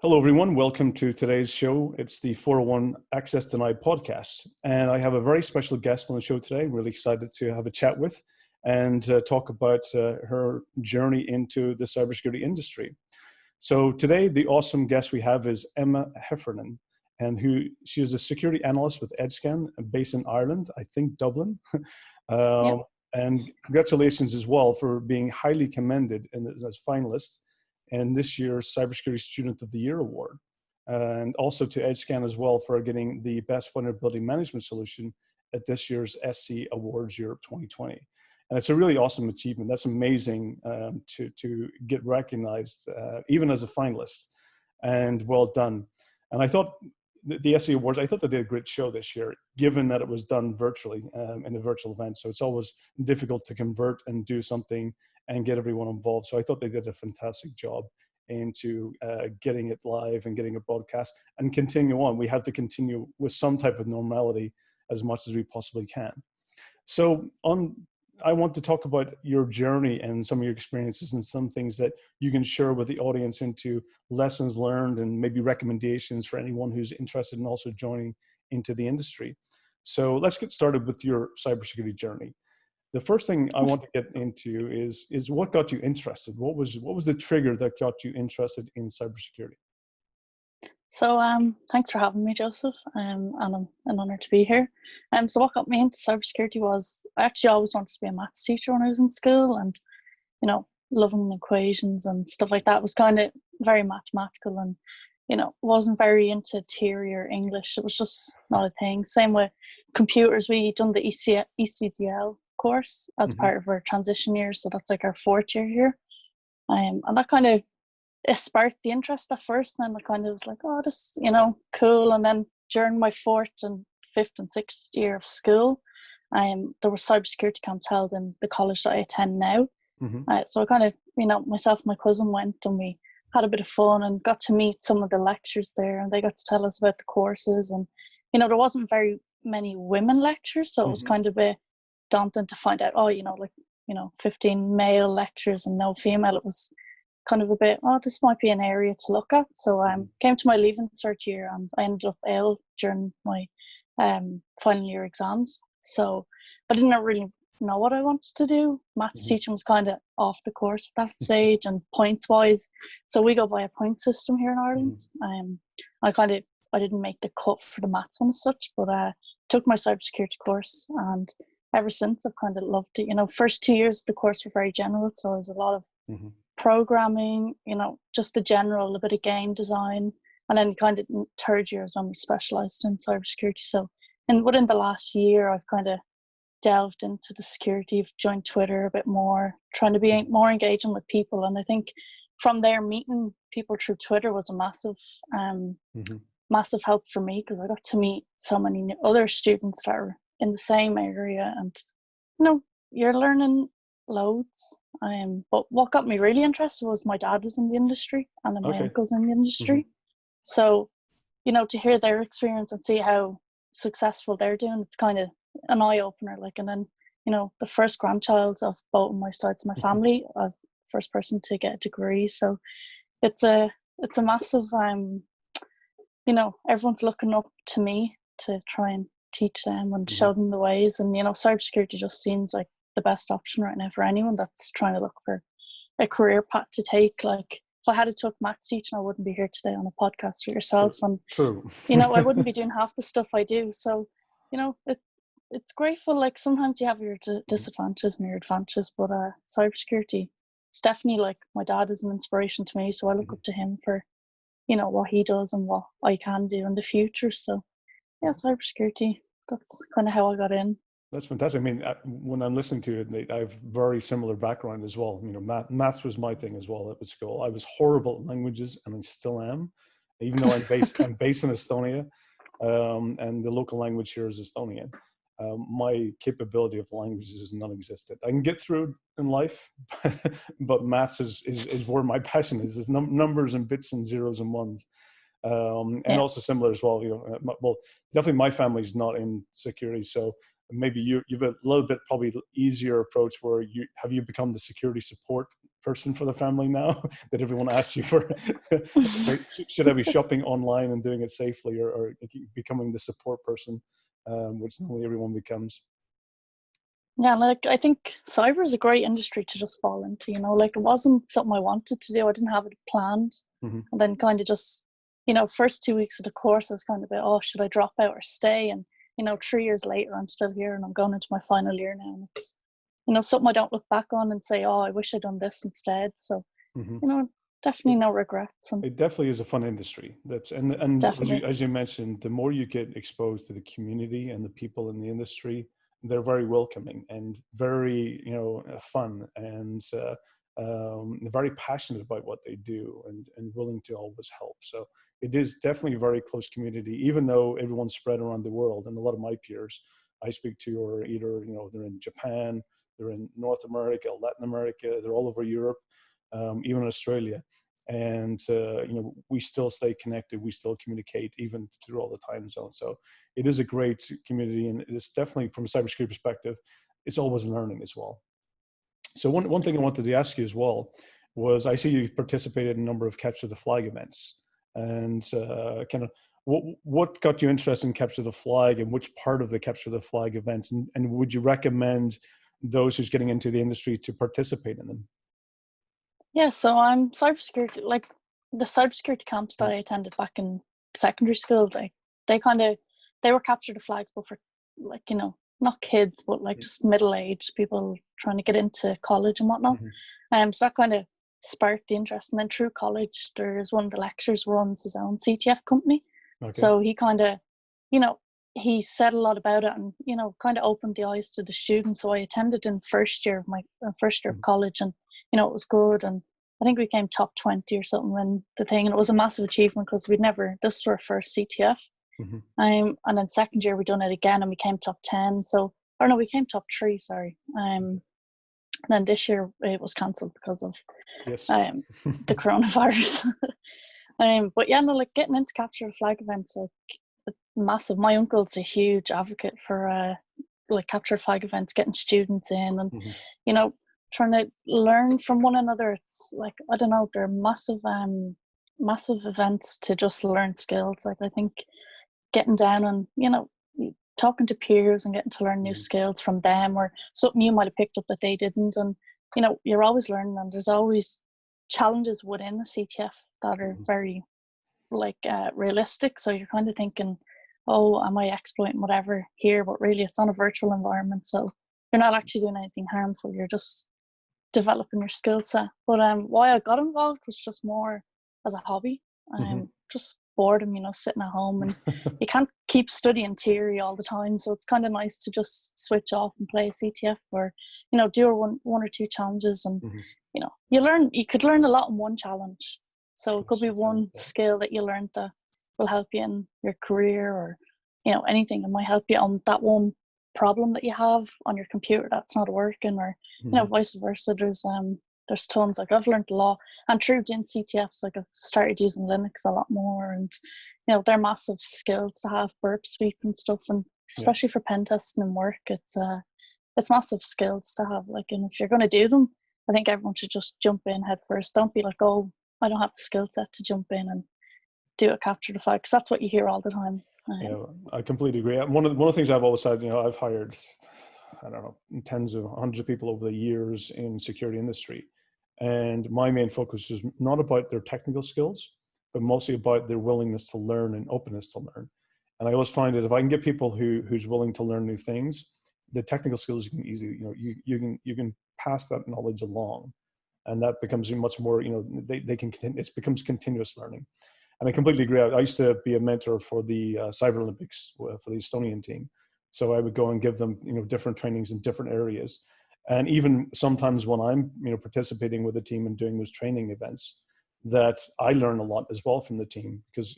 Hello, everyone. Welcome to today's show. It's the 401 Access Denied podcast. And I have a very special guest on the show today. I'm really excited to have a chat with and talk about her journey into the cybersecurity industry. So today, the awesome guest we have is Emma Heffernan, and she is a security analyst with EdgeScan based in Ireland, I think Dublin. Yep. And congratulations as well for being highly commended as finalist in this year's Cybersecurity Student of the Year Award. And also to EdgeScan as well for getting the Best Vulnerability Management Solution at this year's SC Awards Europe 2020. And it's a really awesome achievement. That's amazing to get recognized, even as a finalist, and well done. And I thought the SC Awards, I thought they did a great show this year, given that it was done virtually in a virtual event. So it's always difficult to convert and do something and get everyone involved. So I thought they did a fantastic job into getting it live and getting it broadcast and continue on. We have to continue with some type of normality as much as we possibly can. So I want to talk about your journey and some of your experiences and some things that you can share with the audience into lessons learned and maybe recommendations for anyone who's interested in also joining into the industry. So let's get started with your cybersecurity journey. The first thing I want to get into is what got you interested? What was the trigger that got you interested in cybersecurity? So thanks for having me, Joseph, and I'm an honour to be here. So what got me into cybersecurity was I actually always wanted to be a maths teacher when I was in school, and loving equations and stuff like that. Was kind of very mathematical, and wasn't very into theory or English. It was just not a thing. Same with computers. We done the ECDL course as part of our transition year, so that's like our fourth year here, and that kind of it sparked the interest at first, and then I kind of was like, oh, this cool. And then during my fourth and fifth and sixth year of school, there were cybersecurity camps held in the college that I attend now. So I kind of myself and my cousin went, and we had a bit of fun and got to meet some of the lecturers there, and they got to tell us about the courses. And there wasn't very many women lecturers, so it was kind of a bit daunting to find out 15 male lecturers and no female. It was kind of a bit, this might be an area to look at. So came to my leaving cert year, and I ended up ill during my final year exams. So I didn't really know what I wanted to do. Maths teaching was kind of off the course at that stage, and points wise, so we go by a point system here in Ireland. I didn't make the cut for the maths one as such, but took my cybersecurity course, and ever since I've kind of loved it. First 2 years of the course were very general, so there's a lot of programming, just the general, a bit of game design, and then kind of third year is when we specialized in cybersecurity. So, and within the last year, I've kind of delved into the security. I've joined Twitter a bit more, trying to be more engaging with people, and I think from there, meeting people through Twitter was a massive, massive help for me, because I got to meet so many other students that are in the same area, and you're learning loads. But what got me really interested was my dad is in the industry, and then my uncle's in the industry. So, to hear their experience and see how successful they're doing, it's kind of an eye opener. And then, the first grandchild of both of my sides of my family, I'm first person to get a degree. So it's a massive, everyone's looking up to me to try and teach them and show them the ways. And, cybersecurity just seems like the best option right now for anyone that's trying to look for a career path to take. Like, if I had took maths teaching, I wouldn't be here today on a podcast for yourself. And True. I wouldn't be doing half the stuff I do. So, it's grateful. Like, sometimes you have your disadvantages and your advantages, but cybersecurity, it's definitely, like, my dad is an inspiration to me, so I look up to him for what he does and what I can do in the future. So yeah, cybersecurity, that's kind of how I got in. That's fantastic. I mean, when I'm listening to it, I have very similar background as well. Maths was my thing as well at school. I was horrible at languages, and I still am, even though I'm based in Estonia, and the local language here is Estonian. My capability of languages is non-existent. I can get through in life, but maths is where my passion is. It's numbers and bits and zeros and ones. And also similar as well. Well, definitely my family's not in security, so maybe you've a little bit probably easier approach where you become the security support person for the family now that everyone asks you for. Should I be shopping online and doing it safely, or becoming the support person, which normally everyone becomes. Yeah, like I think cyber is a great industry to just fall into, like it wasn't something I wanted to do. I didn't have it planned. And then kind of just, first 2 weeks of the course, I was kind of like, oh, should I drop out or stay? And, 3 years later, I'm still here and I'm going into my final year now. And it's, something I don't look back on and say, oh, I wish I'd done this instead. So, definitely no regrets. And it definitely is a fun industry. And as you mentioned, the more you get exposed to the community and the people in the industry, they're very welcoming and very, fun, and very passionate about what they do, and willing to always help. So it is definitely a very close community, even though everyone's spread around the world. And a lot of my peers I speak to are either, they're in Japan, they're in North America, Latin America, they're all over Europe, even Australia. And we still stay connected, we still communicate even through all the time zones. So it is a great community, and it's definitely, from a cybersecurity perspective, it's always learning as well. So one thing I wanted to ask you as well was, I see you participated in a number of Capture the Flag events, and kind of what got you interested in Capture the Flag, and which part of the Capture the Flag events, and would you recommend those who's getting into the industry to participate in them? Yeah, so cybersecurity, like the cybersecurity camps that I attended back in secondary school, they were Capture the Flags, but for like, not kids, but like just middle-aged people trying to get into college and whatnot. So that kind of sparked the interest. And then through college, there's one of the lecturers runs his own CTF company. Okay. So he kind of, he said a lot about it, and, kind of opened the eyes to the students. So I attended in first year of college, and it was good, and I think we came top 20 or something in the thing, and it was a massive achievement because this was our first CTF. And then second year we done it again, and we came top 10. So, or no, we came top 3, sorry. And then this year it was cancelled because of the coronavirus. But yeah, no, like getting into Capture the Flag events, like massive. My uncle's a huge advocate for like Capture the Flag events, getting students in, and trying to learn from one another. It's like, I don't know, they're massive events to just learn skills. Like I think getting down and talking to peers and getting to learn new skills from them, or something you might have picked up that they didn't, and you're always learning, and there's always challenges within the CTF that are very realistic. So you're kind of thinking, oh, am I exploiting whatever here? But really it's on a virtual environment, so you're not actually doing anything harmful, you're just developing your skill set. But why I got involved was just more as a hobby. Just boredom, sitting at home, and you can't keep studying theory all the time, so it's kind of nice to just switch off and play a CTF, or do one or two challenges, and you could learn a lot in one challenge. So it could be one skill that you learned that will help you in your career, or anything. It might help you on that one problem that you have on your computer that's not working, or vice versa. There's tons. Like I've learned a lot, and through doing CTFs, like I've started using Linux a lot more, and they're massive skills to have, burp sweep and stuff, and especially for pen testing and work, it's massive skills to have. Like, and if you're going to do them, I think everyone should just jump in head first. Don't be like, oh, I don't have the skill set to jump in and do a Capture the Flag, because that's what you hear all the time. Yeah, I completely agree. One of the things I've always said, I've hired, I don't know, tens of hundreds of people over the years in security industry, and my main focus is not about their technical skills, but mostly about their willingness to learn and openness to learn. And I always find that if I can get people who's willing to learn new things, the technical skills you can easily, you can pass that knowledge along, and that becomes much more, they can continue, it becomes continuous learning. And I completely agree. I used to be a mentor for the Cyber Olympics for the Estonian team. So I would go and give them, different trainings in different areas. And even sometimes when I'm, participating with the team and doing those training events, that I learn a lot as well from the team, because,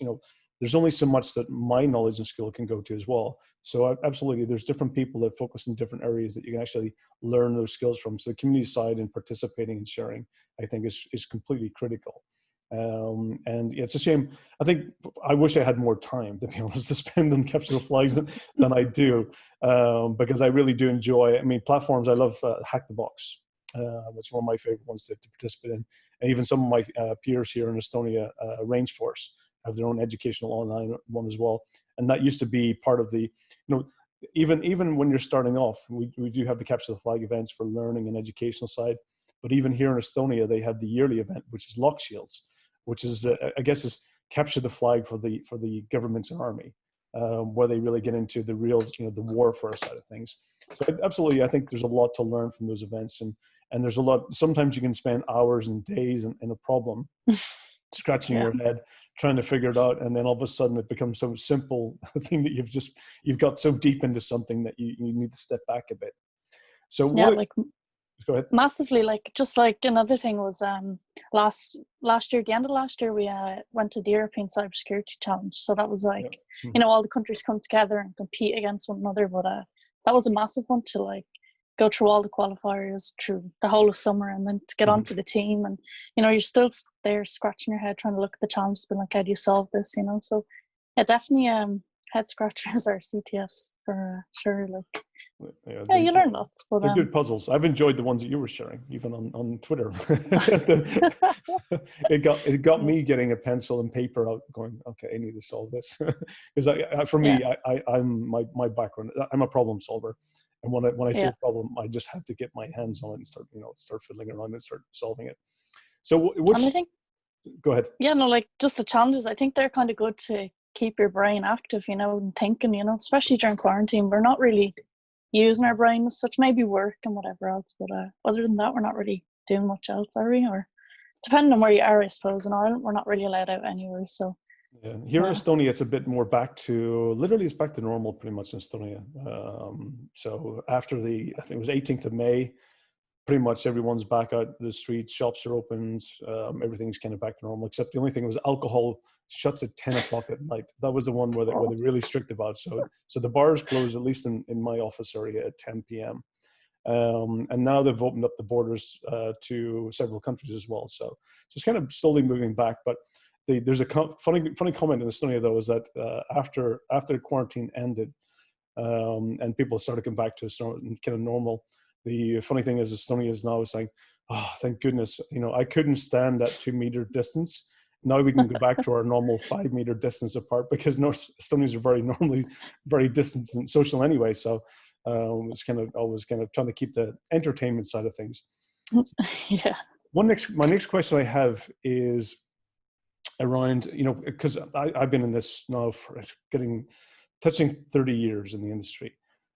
there's only so much that my knowledge and skill can go to as well. So absolutely, there's different people that focus in different areas that you can actually learn those skills from. So the community side and participating and sharing, I think is completely critical. And it's a shame. I think I wish I had more time, to be honest, to spend on Capture the Flags than I do, because I really do enjoy. I mean, platforms. I love Hack the Box. It's one of my favorite ones to participate in. And even some of my peers here in Estonia, Range Force, have their own educational online one as well. And that used to be part of the, even when you're starting off, we do have the Capture the Flag events for learning and educational side. But even here in Estonia, they have the yearly event, which is Lock Shields, which is, I guess, is Capture the Flag for the government's army, where they really get into the real, the warfare side of things. So absolutely, I think there's a lot to learn from those events, and there's a lot. Sometimes you can spend hours and days in a problem, scratching your head trying to figure it out, and then all of a sudden it becomes so simple thing that you've got so deep into something that you need to step back a bit. So go ahead. Massively, just another thing was last year, at the end of last year, we went to the European Cybersecurity Challenge. So that was all the countries come together and compete against one another. But that was a massive one to go through all the qualifiers through the whole of summer, and then to get onto the team, and you're still there scratching your head trying to look at the challenges, being how do you solve this? So yeah, definitely head scratchers are CTFs for sure. You learn lots. But they're good puzzles. I've enjoyed the ones that you were sharing, even on Twitter. it got me getting a pencil and paper out, going, okay, I need to solve this. Because I'm my background, I'm a problem solver, and when I see a problem, I just have to get my hands on it and start fiddling around and start solving it. So and I think, go ahead. Yeah, no, just the challenges. I think they're kind of good to keep your brain active, and thinking. Especially during quarantine, we're not really using our brain as such, maybe work and whatever else, but other than that, we're not really doing much else, are we? Or depending on where you are, I suppose. In Ireland, we're not really allowed out anywhere, so here in Estonia, it's a bit more back to normal pretty much in Estonia. So after I think it was 18th of May, pretty much everyone's back out the streets, shops are opened, everything's kind of back to normal, except the only thing was alcohol shuts at 10 o'clock at night. That was the one where they're really strict about. So the bars closed, at least in my office area, at 10 p.m. And now they've opened up the borders to several countries as well. So it's kind of slowly moving back. But there's a funny comment in Estonia, though, is that after the quarantine ended and people started coming back to kind of normal, the funny thing is Estonia is now saying, oh, thank goodness, I couldn't stand that 2 meter distance. Now we can go back to our normal 5 meter distance apart, because Estonians are very distant and social anyway. So it's always kind of trying to keep the entertainment side of things. Yeah. My next question I have is around, because I've been in this now for touching 30 years in the industry.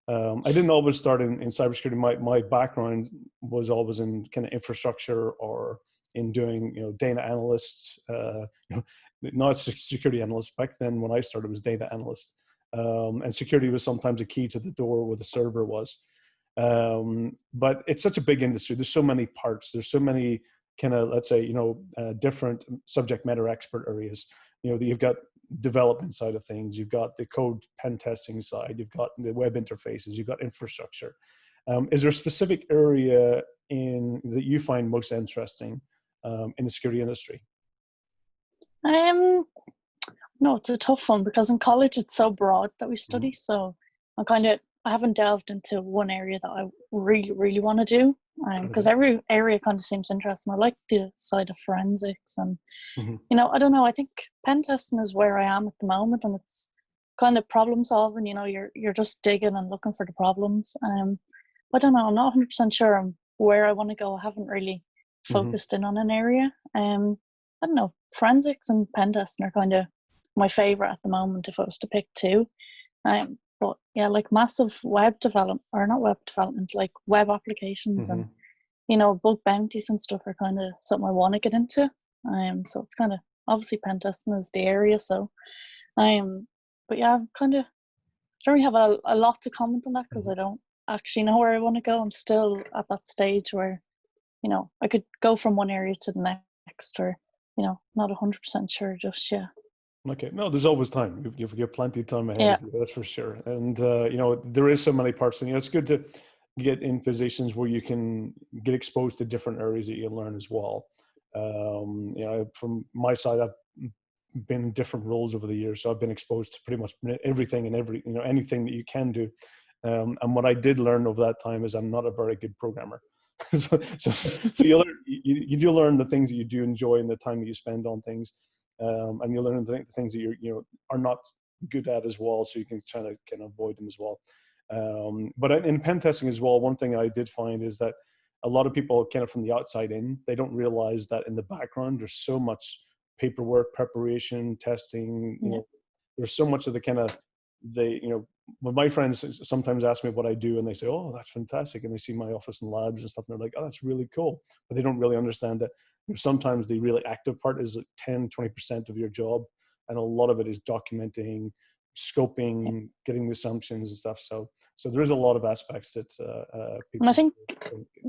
I didn't always start in cybersecurity. My background was always in kind of infrastructure or in doing, data analysts. Not security analysts. Back then, when I started, it was data analyst, and security was sometimes a key to the door where the server was. But it's such a big industry. There's so many parts. There's so many kind of, let's say, different subject matter expert areas. You've got development side of things, you've got the code pen testing side, you've got the web interfaces, you've got infrastructure. Is there a specific area that you find most interesting in the security industry? No, it's a tough one, because in college it's so broad that we study. So I haven't delved into one area that I really, really want to do, because every area kind of seems interesting. I like the side of forensics, and I don't know. I think pen testing is where I am at the moment, and it's kind of problem solving. You're just digging and looking for the problems. I don't know. I'm not 100% sure where I want to go. I haven't really focused in on an area. I don't know. Forensics and pen testing are kind of my favorite at the moment, if I was to pick two. But yeah, massive web development, or not web development, web applications and bug bounties and stuff are kind of something I want to get into. So it's kind of, obviously pen testing is the area. So but yeah, I don't really have a lot to comment on that, because I don't actually know where I want to go. I'm still at that stage where I could go from one area to the next, or not 100% sure just yet. Okay, no, there's always time. You've got plenty of time ahead of you, that's for sure. And there is so many parts, and it's good to get in positions where you can get exposed to different areas that you learn as well. From my side, I've been in different roles over the years, so I've been exposed to pretty much everything and anything that you can do. And what I did learn over that time is I'm not a very good programmer. So you do learn the things that you do enjoy and the time that you spend on things, and you learn the things that you are not good at as well, so you can try to kind of avoid them as well. But in pen testing as well, one thing I did find is that a lot of people kind of from the outside in, they don't realize that in the background there's so much paperwork, preparation, testing. There's so much of the kind of when my friends sometimes ask me what I do and they say, oh, that's fantastic, and they see my office and labs and stuff and they're like, oh, that's really cool, but they don't really understand that sometimes the really active part is like 10-20% of your job, and a lot of it is documenting, scoping, getting the assumptions and stuff. So there is a lot of aspects that people. And I think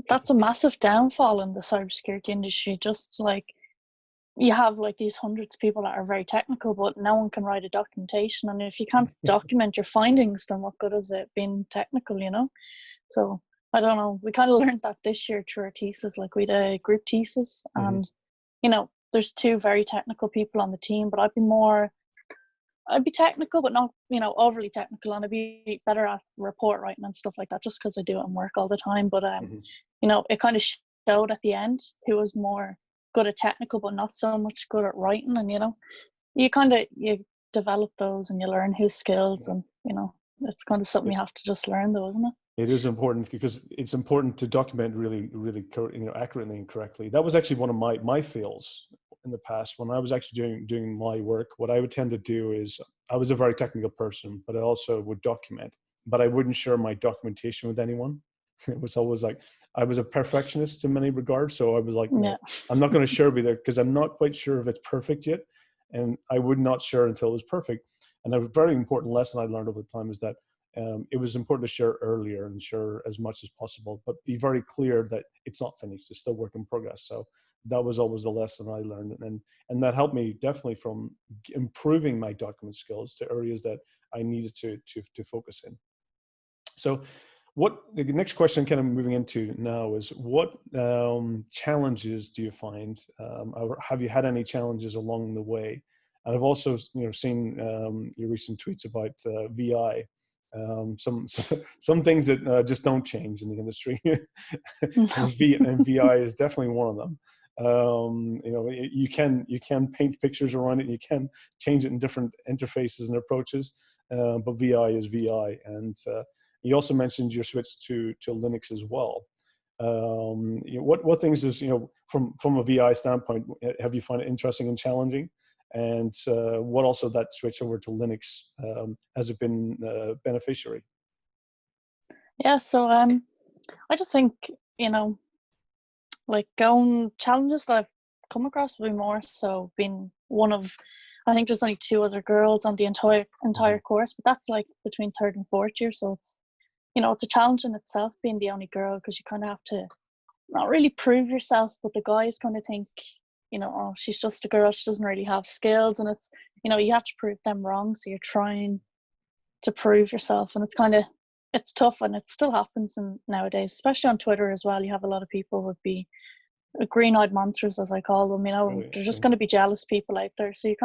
that's a massive downfall in the cybersecurity industry. Just like you have like these hundreds of people that are very technical, but no one can write a documentation. And if you can't document your findings, then what good is it being technical, So I don't know. We kind of learned that this year through our thesis. Like we did a group thesis, and there's two very technical people on the team, but I'd be technical, but not, overly technical, and I'd be better at report writing and stuff like that, just because I do it in work all the time. But it kind of showed at the end who was more good at technical, but not so much good at writing. And you develop those, and you learn whose skills, and it's kind of something you have to just learn, though, isn't it? It is important, because it's important to document really, really accurately and correctly. That was actually one of my fails in the past. When I was actually doing my work, what I would tend to do is, I was a very technical person, but I also would document, but I wouldn't share my documentation with anyone. It was always like, I was a perfectionist in many regards. So I was like, no, I'm not going to share with it because I'm not quite sure if it's perfect yet. And I would not share until it was perfect. And a very important lesson I learned over time is that it was important to share earlier and share as much as possible, but be very clear that it's not finished, it's still work in progress. So that was always the lesson I learned, and that helped me definitely from improving my document skills to areas that I needed to focus in. So what the next question kind of moving into now is, what challenges do you find, or have you had any challenges along the way? And I've also seen your recent tweets about VI. Some things that just don't change in the industry, and VI is definitely one of them. You can paint pictures around it, you can change it in different interfaces and approaches, but VI is VI. And you also mentioned your switch to Linux as well. What things is from a VI standpoint have you found it interesting and challenging? And what also that switch over to Linux, has it been beneficiary? Yeah, so I just think, like challenges that I've come across would be more so being one of, I think there's only 2 other girls on the entire course, but that's like between 3rd and 4th year. So it's, it's a challenge in itself being the only girl, because you kind of have to not really prove yourself, but the guys kind of think, oh, she's just a girl, she doesn't really have skills. And it's, you have to prove them wrong. So you're trying to prove yourself, and it's tough, and it still happens nowadays, especially on Twitter as well. You have a lot of people would be green-eyed monsters, as I call them. They're just going to be jealous people out there. So you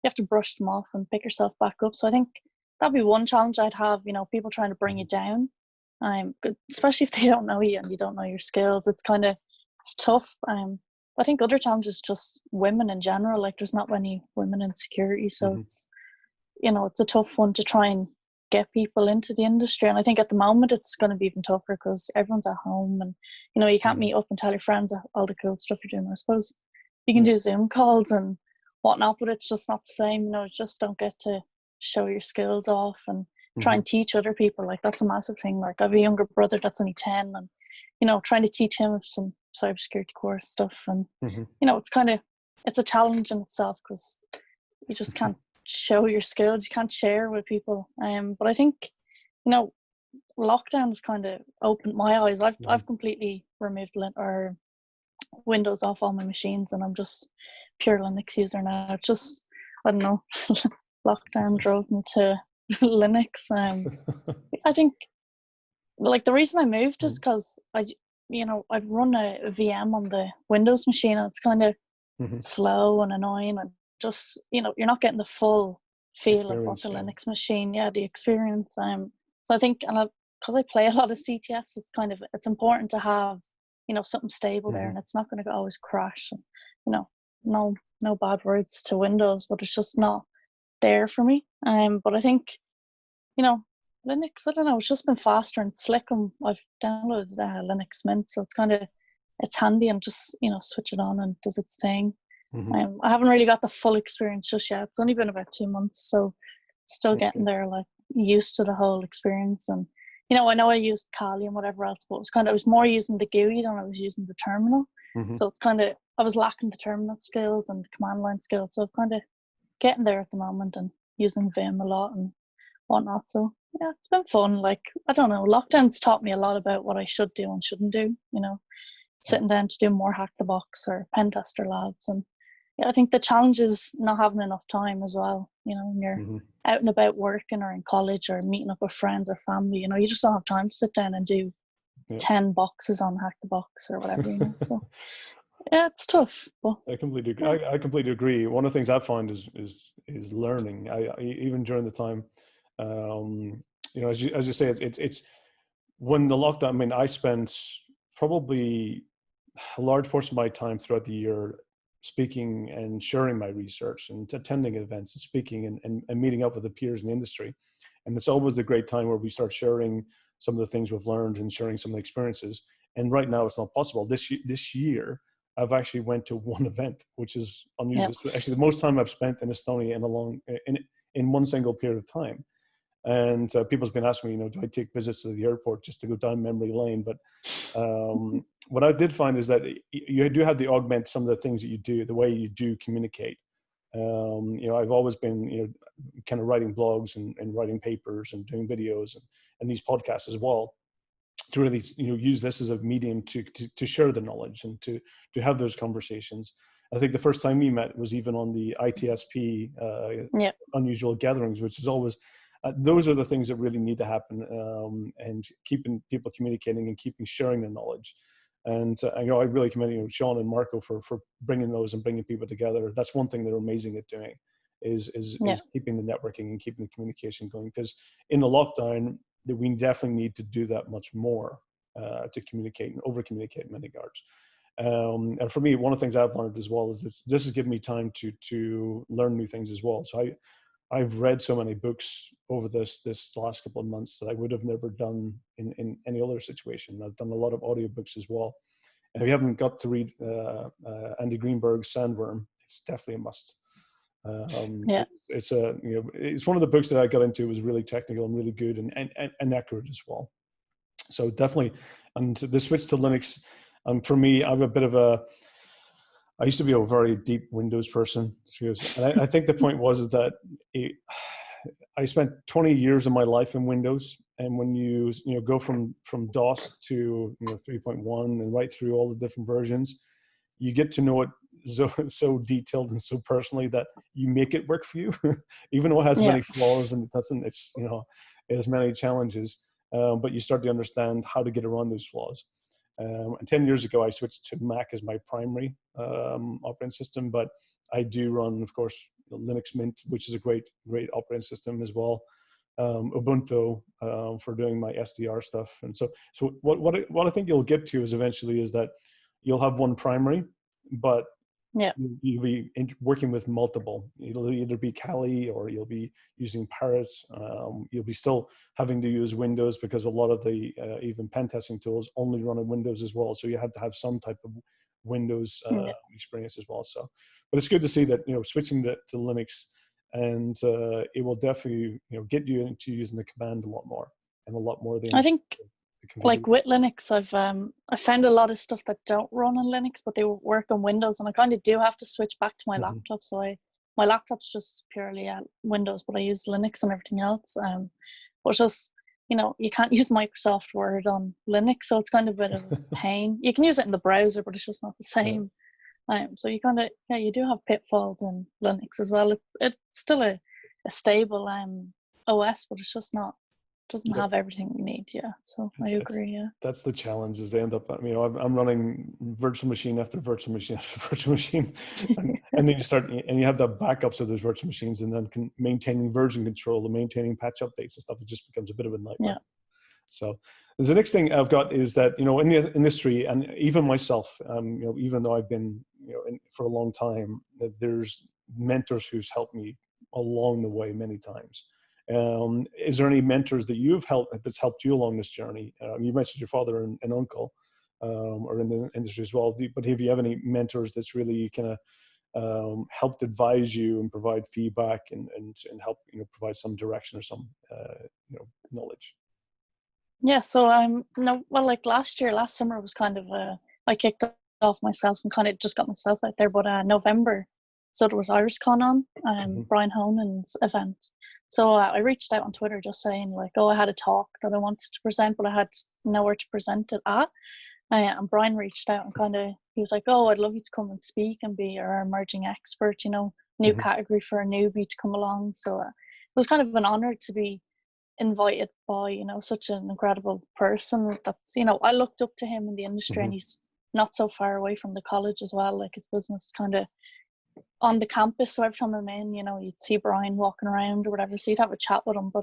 have to brush them off and pick yourself back up. So I think that'd be one challenge I'd have. People trying to bring you down, especially if they don't know you and you don't know your skills. It's tough. I think other challenges, just women in general. Like there's not many women in security, so it's it's a tough one to try and get people into the industry. And I think at the moment it's going to be even tougher because everyone's at home, and you can't meet up and tell your friends all the cool stuff you're doing. I suppose you can do Zoom calls and whatnot, but it's just not the same. Just don't get to show your skills off and try and teach other people. Like that's a massive thing. Like I have a younger brother that's only 10, and trying to teach him some cybersecurity course stuff, and it's a challenge in itself because you just can't show your skills, you can't share with people. But I think lockdown's kind of opened my eyes. I've completely removed Windows off all my machines, and I'm just pure Linux user now. It's just, I don't know, lockdown drove me to Linux. I think like the reason I moved is because I've run a VM on the Windows machine, and it's kind of slow and annoying, and just you're not getting the full feel of what the Linux machine, the experience. So I think, and because I play a lot of CTFs, it's important to have something stable there, Mm-hmm. and it's not going to always crash. And no bad words to Windows, but it's just not there for me. But I think Linux, I don't know, it's just been faster and slick, and I've downloaded Linux Mint, so it's handy, and just switch it on and does its thing. Mm-hmm. I haven't really got the full experience just yet. It's only been about 2 months, so still getting there, like used to the whole experience. And I know I used Kali and whatever else, but I was more using the GUI than I was using the terminal. Mm-hmm. So it's I was lacking the terminal skills and the command line skills. So kind of getting there at the moment, and using Vim a lot and whatnot. So yeah, it's been fun. Like, I don't know, lockdown's taught me a lot about what I should do and shouldn't do. Sitting down to do more Hack the Box or Pentester labs. And yeah, I think the challenge is not having enough time as well. When you're Mm-hmm. out and about working or in college or meeting up with friends or family, you just don't have time to sit down and do 10 boxes on Hack the Box or whatever. So yeah, it's tough. But I completely agree. I completely agree. One of the things I find is learning. I even during the time, as you say, it's when the lockdown. I mean, I spent probably a large portion of my time throughout the year speaking and sharing my research and attending events and speaking and meeting up with the peers in the industry. And it's always the great time where we start sharing some of the things we've learned and sharing some of the experiences. And right now it's not possible. This year, I've actually went to one event, which is unusual. It's actually the most time I've spent in Estonia in one single period of time. And people's been asking me, do I take visits to the airport just to go down memory lane? But what I did find is that you do have to augment some of the things that you do, the way you do communicate. I've always been, kind of writing blogs and writing papers and doing videos and these podcasts as well, to really, use this as a medium to share the knowledge and to have those conversations. I think the first time we met was even on the ITSP unusual gatherings, which is always, those are the things that really need to happen, and keeping people communicating and keeping sharing their knowledge. And I really commend Sean and Marco for bringing those and bringing people together. That's one thing they're amazing at doing, is keeping the networking and keeping the communication going. Because in the lockdown, that we definitely need to do that much more, to communicate and over communicate in many regards. And for me, one of the things I've learned as well is this has given me time to learn new things as well. So I've read so many books over this last couple of months that I would have never done in any other situation. I've done a lot of audiobooks as well. And if you haven't got to read Andy Greenberg's Sandworm, it's definitely a must. It's one of the books that I got into. It was really technical and really good and accurate as well. So definitely, and the switch to Linux, for me, I used to be a very deep Windows person. And I think the point was that I spent 20 years of my life in Windows, and when you go from DOS to 3.1 and right through all the different versions, you get to know it so detailed and so personally that you make it work for you, even though it has many flaws and it has many challenges. But you start to understand how to get around those flaws. And 10 years ago, I switched to Mac as my primary operating system, but I do run, of course, Linux Mint, which is a great operating system as well. Ubuntu for doing my SDR stuff. And so what I think you'll get to is eventually is that you'll have one primary, but you'll be working with multiple. It'll either be Kali or you'll be using Parrot. You'll be still having to use Windows because a lot of the even pen testing tools only run on Windows as well. So you have to have some type of Windows experience as well. So, but it's good to see that switching to Linux, and it will definitely get you into using the command a lot more and a lot more of the. I think, like with Linux, I found a lot of stuff that don't run on Linux, but they work on Windows, and I kind of do have to switch back to my laptop. So my laptop's just purely Windows, but I use Linux and everything else. But it's just you can't use Microsoft Word on Linux, so it's kind of a bit of a pain. You can use it in the browser, but it's just not the same. So you kind of you do have pitfalls in Linux as well. It's still a stable OS, but it's just not. Doesn't have everything we need, so I agree. That's the challenge, is they end up, I'm running virtual machine after virtual machine after virtual machine, and then you start, and you have the backups of those virtual machines, and then maintaining version control and maintaining patch updates and stuff, it just becomes a bit of a nightmare. So The next thing I've got is that, you know, in the industry, and even myself, you know, even though I've been, you know, for a long time, that there's mentors who's helped me along the way many times. Is there any mentors that you've helped that's helped you along this journey? You mentioned your father and uncle, or in the industry as well. But have you have any mentors that's really kind of helped advise you and provide feedback and help, you know, provide some direction or some you know, knowledge? Yeah, so no, well, like last summer was kind of I kicked off myself and kind of just got myself out there. But November, so there was IrisCon on, Brian Honan's event. So I reached out on Twitter just saying like, oh, I had a talk that I wanted to present, but I had nowhere to present it at. And Brian reached out and kind of, he was like, oh, I'd love you to come and speak and be our emerging expert, you know, new category for a newbie to come along. So it was kind of an honor to be invited by, you know, such an incredible person that's, you know, I looked up to him in the industry, and he's not so far away from the college as well. Like his business kind of on the campus, so every time I'm in, you know, you'd see Brian walking around or whatever, so you'd have a chat with him. But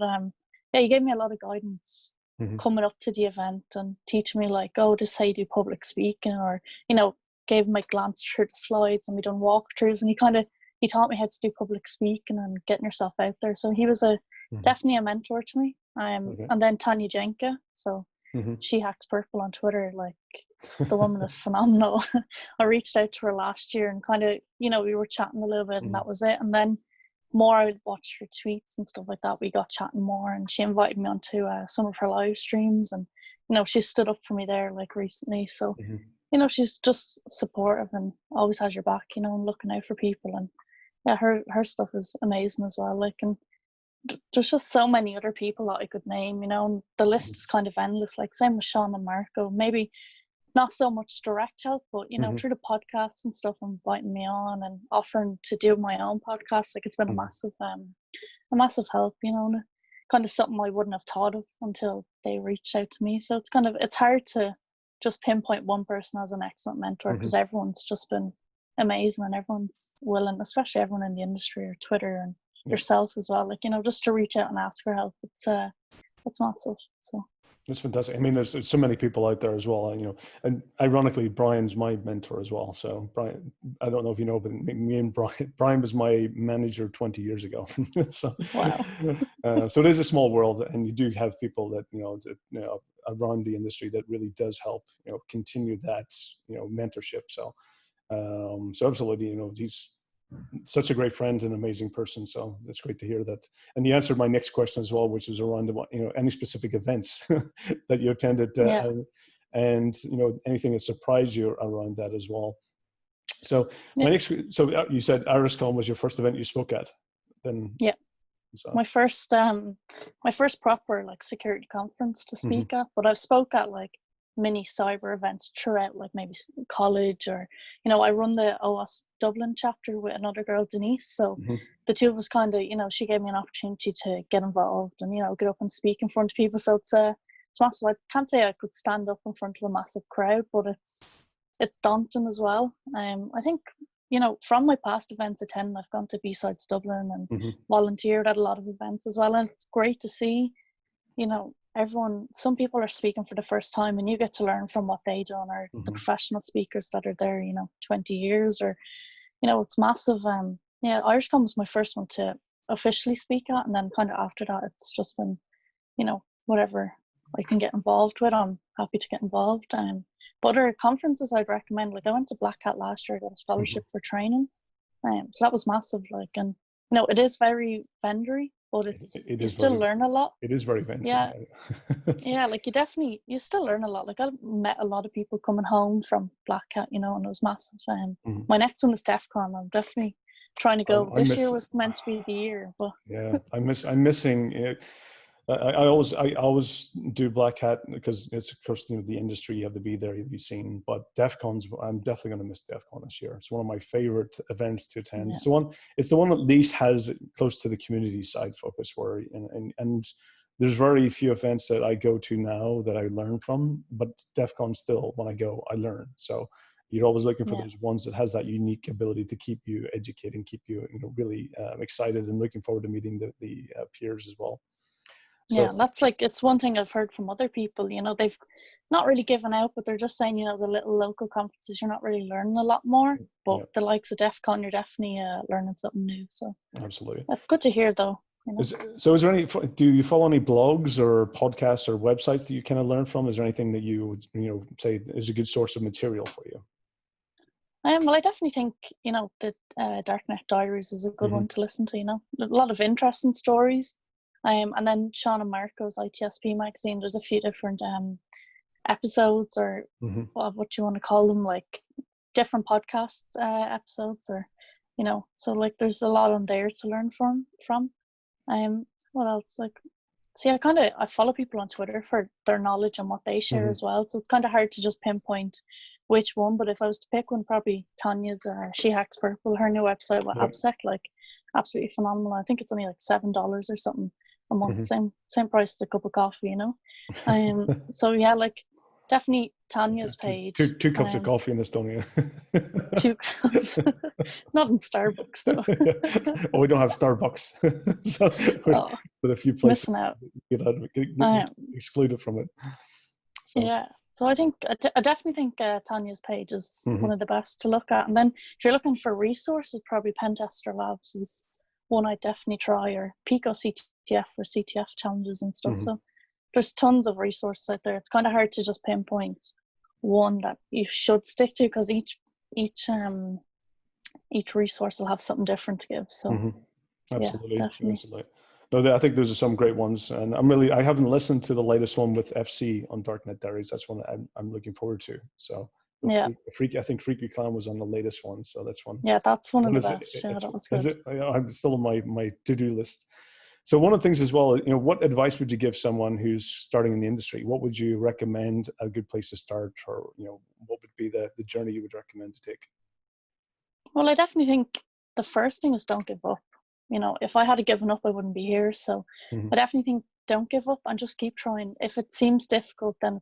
yeah, he gave me a lot of guidance coming up to the event and teaching me like, oh, this is how you do public speaking, or, you know, gave me a glance through the slides, and we done walkthroughs, and he taught me how to do public speaking and getting yourself out there. So he was definitely a mentor to me. And then Tanya Jenka, so she hacks purple on Twitter, like the woman is phenomenal. I reached out to her last year and kind of, you know, we were chatting a little bit, and that was it. And then more, I would watch her tweets and stuff like that. We got chatting more, and she invited me onto some of her live streams, and, you know, she stood up for me there like recently. So you know, she's just supportive and always has your back, you know, and looking out for people. And yeah, her stuff is amazing as well. Like, and there's just so many other people that I could name, you know, and the list is kind of endless. Like same with Sean and Marco, maybe not so much direct help, but, you know, through the podcasts and stuff, inviting me on and offering to do my own podcast. Like it's been a massive help, you know, and kind of something I wouldn't have thought of until they reached out to me. So it's kind of, it's hard to just pinpoint one person as an excellent mentor, because everyone's just been amazing, and everyone's willing, especially everyone in the industry or Twitter, and yourself as well, like, you know, just to reach out and ask for help. It's massive. So that's fantastic. I mean, there's so many people out there as well, you know, and ironically, Brian's my mentor as well. So Brian, I don't know if you know, but me and Brian was my manager 20 years ago. So, wow. So it is a small world, and you do have people that, you know, around the industry that really does help, you know, continue that, you know, mentorship. So, so absolutely, you know, he's such a great friend and amazing person. So it's great to hear that. And you answered my next question as well, which is around, you know, any specific events that you attended, and, you know, anything that surprised you around that as well. So so you said IrisCon was your first event you spoke at. Then so. my first proper like security conference to speak at, but I've spoke at like mini cyber events throughout, like maybe college, or, you know, I run the OWASP Dublin chapter with another girl, Denise. So the two of us kind of, you know, she gave me an opportunity to get involved and, you know, get up and speak in front of people. So it's massive. I can't say I could stand up in front of a massive crowd, but it's daunting as well. I think, you know, from my past events attending, I've gone to B-Sides Dublin and volunteered at a lot of events as well. And it's great to see, you know, some people are speaking for the first time, and you get to learn from what they done, or the professional speakers that are there, you know, 20 years, or, you know, it's massive. Yeah, IrisCon was my first one to officially speak at, and then kind of after that, it's just been, you know, whatever I can get involved with, I'm happy to get involved. But other conferences I'd recommend, like I went to Black Hat last year, I got a scholarship for training. So that was massive, like, and, you know, it is very vendory, but you still learn a lot. It is very vendory. Yeah. Yeah, like you still learn a lot. Like I met a lot of people coming home from Black Hat, you know, and it was massive. My next one is DEF CON. I'm definitely trying to go. This year was meant to be the year, but yeah, I'm missing it. I always do Black Hat because it's, of course, you know, the industry, you have to be there, you be seen. But DEF CON's, I'm definitely going to miss DEF CON this year. It's one of my favorite events to attend. Yeah. It's the one that at least has close to the community side focus, where and there's very few events that I go to now that I learn from, but DEF CON still, when I go, I learn. So you're always looking for those ones that has that unique ability to keep you educated and keep you, you know, really excited and looking forward to meeting the peers as well. Yeah, So that's like, it's one thing I've heard from other people, you know, they've not really given out, but they're just saying, you know, the little local conferences, you're not really learning a lot more, but yeah, the likes of DEF CON, you're definitely learning something new. So absolutely. that's good to hear though, you know. Is there any, do you follow any blogs or podcasts or websites that you kind of learn from? Is there anything that you would, say is a good source of material for you? Well, I definitely think, you know, that Darknet Diaries is a good one to listen to, you know, a lot of interesting stories. And then Sean and Marco's ITSP magazine, there's a few different episodes, or what you want to call them, like different podcasts episodes, or, you know, so like there's a lot on there to learn from. What else? Like, see, I follow people on Twitter for their knowledge and what they share as well. So it's kind of hard to just pinpoint which one. But if I was to pick one, probably Tanya's She Hacks Purple, her new website with AppSec, like absolutely phenomenal. I think it's only like $7 or something a month, same price as a cup of coffee, you know. So yeah, like definitely Tanya's page. Two cups of coffee in Estonia. 2 cups, not in Starbucks though. Oh, we don't have Starbucks, so with a few places missing out. get excluded from it. So. Yeah, so I think I definitely think Tanya's page is one of the best to look at. And then if you're looking for resources, probably Pentester Labs is one I'd definitely try, or Pico CTF for CTF challenges and stuff. So there's tons of resources out there. It's kind of hard to just pinpoint one that you should stick to, because each resource will have something different to give. So absolutely, yeah, definitely. absolutely. No, I think those are some great ones, and I haven't listened to the latest one with FC on Darknet Diaries. That's one I'm looking forward to. So yeah, I think Freaky Clown was on the latest one, so that's one. Yeah, that's one of the best. Yeah, that was good. I'm still on my to-do list. So one of the things as well, what advice would you give someone who's starting in the industry? What would you recommend a good place to start, or what would be the journey you would recommend to take? Well, I definitely think the first thing is don't give up. You know, if I had given up, I wouldn't be here. So I definitely think don't give up and just keep trying. If it seems difficult, then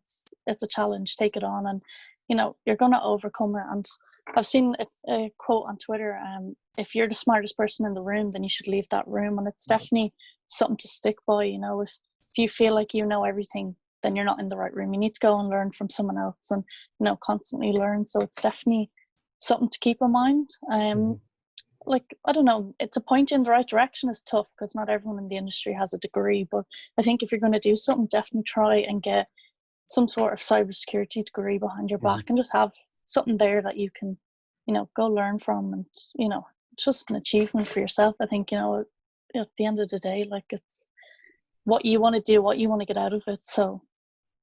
it's a challenge. Take it on, and you're gonna overcome it. And I've seen a quote on Twitter: if you're the smartest person in the room, then you should leave that room. And it's definitely something to stick by. If you feel like you know everything, then you're not in the right room. You need to go and learn from someone else, and constantly learn. So it's definitely something to keep in mind. Like, I don't know, it's a point in the right direction is tough, because not everyone in the industry has a degree. But I think if you're going to do something, definitely try and get some sort of cybersecurity degree behind your back, and just have something there that you can, go learn from. And, it's just an achievement for yourself. I think, at the end of the day, like, it's what you want to do, what you want to get out of it. So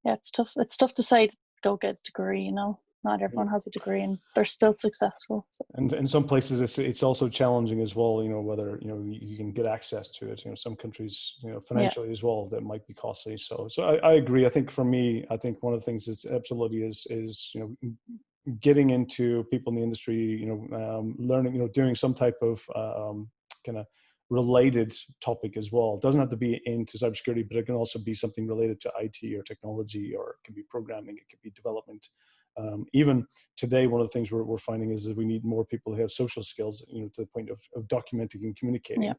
yeah, it's tough. It's tough to say, go get a degree, Not everyone has a degree, and they're still successful. So. And in some places, it's also challenging as well. Whether you can get access to it. Some countries, financially as well, that might be costly. So I agree. I think for me, one of the things is absolutely is getting into people in the industry. Learning. Doing some type of kind of related topic as well. It doesn't have to be into cybersecurity, but it can also be something related to IT or technology, or it can be programming, it could be development. Even today, one of the things we're finding is that we need more people who have social skills, to the point of documenting and communicating. Yeah.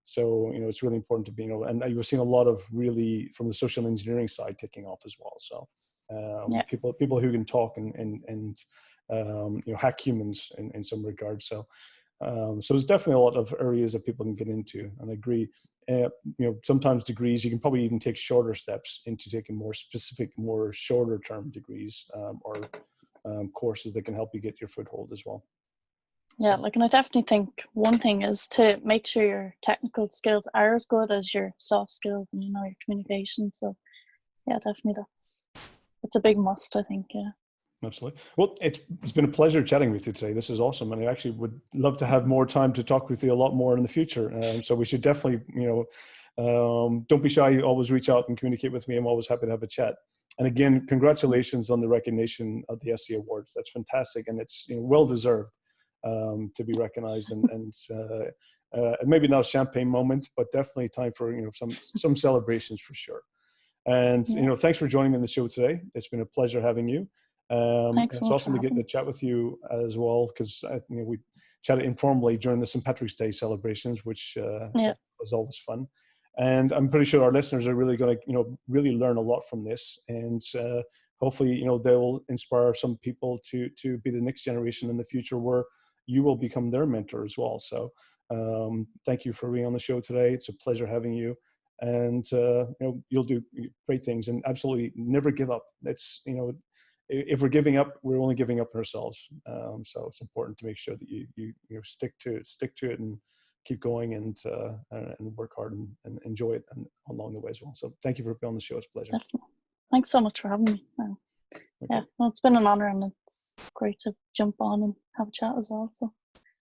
So, it's really important to be, and you're seeing a lot of really from the social engineering side taking off as well. So people who can talk and hack humans in some regards. So there's definitely a lot of areas that people can get into, and I agree. Sometimes degrees, you can probably even take shorter steps into taking more specific, more shorter term degrees, or courses that can help you get your foothold as well. Yeah, and I definitely think one thing is to make sure your technical skills are as good as your soft skills and your communication. So yeah, definitely it's a big must, I think. Yeah. Absolutely. Well, it's been a pleasure chatting with you today. This is awesome. And I actually would love to have more time to talk with you a lot more in the future. So we should definitely, don't be shy. Always reach out and communicate with me. I'm always happy to have a chat. And again, congratulations on the recognition of the SE Awards. That's fantastic. And it's well-deserved to be recognized. And maybe not a champagne moment, but definitely time for, some celebrations for sure. And, thanks for joining me on the show today. It's been a pleasure having you. It's awesome to get to chat with you as well, because we chatted informally during the St. Patrick's Day celebrations, which was always fun. And I'm pretty sure our listeners are really going to, really learn a lot from this. And hopefully, they will inspire some people to be the next generation in the future, where you will become their mentor as well. So thank you for being on the show today. It's a pleasure having you. And you'll do great things, and absolutely never give up. It's if we're giving up, we're only giving up ourselves. So it's important to make sure that you stick to it and keep going, and work hard and enjoy it along the way as well. So thank you for being on the show. It's a pleasure. Definitely. Thanks so much for having me. Yeah, well, it's been an honor, and it's great to jump on and have a chat as well. So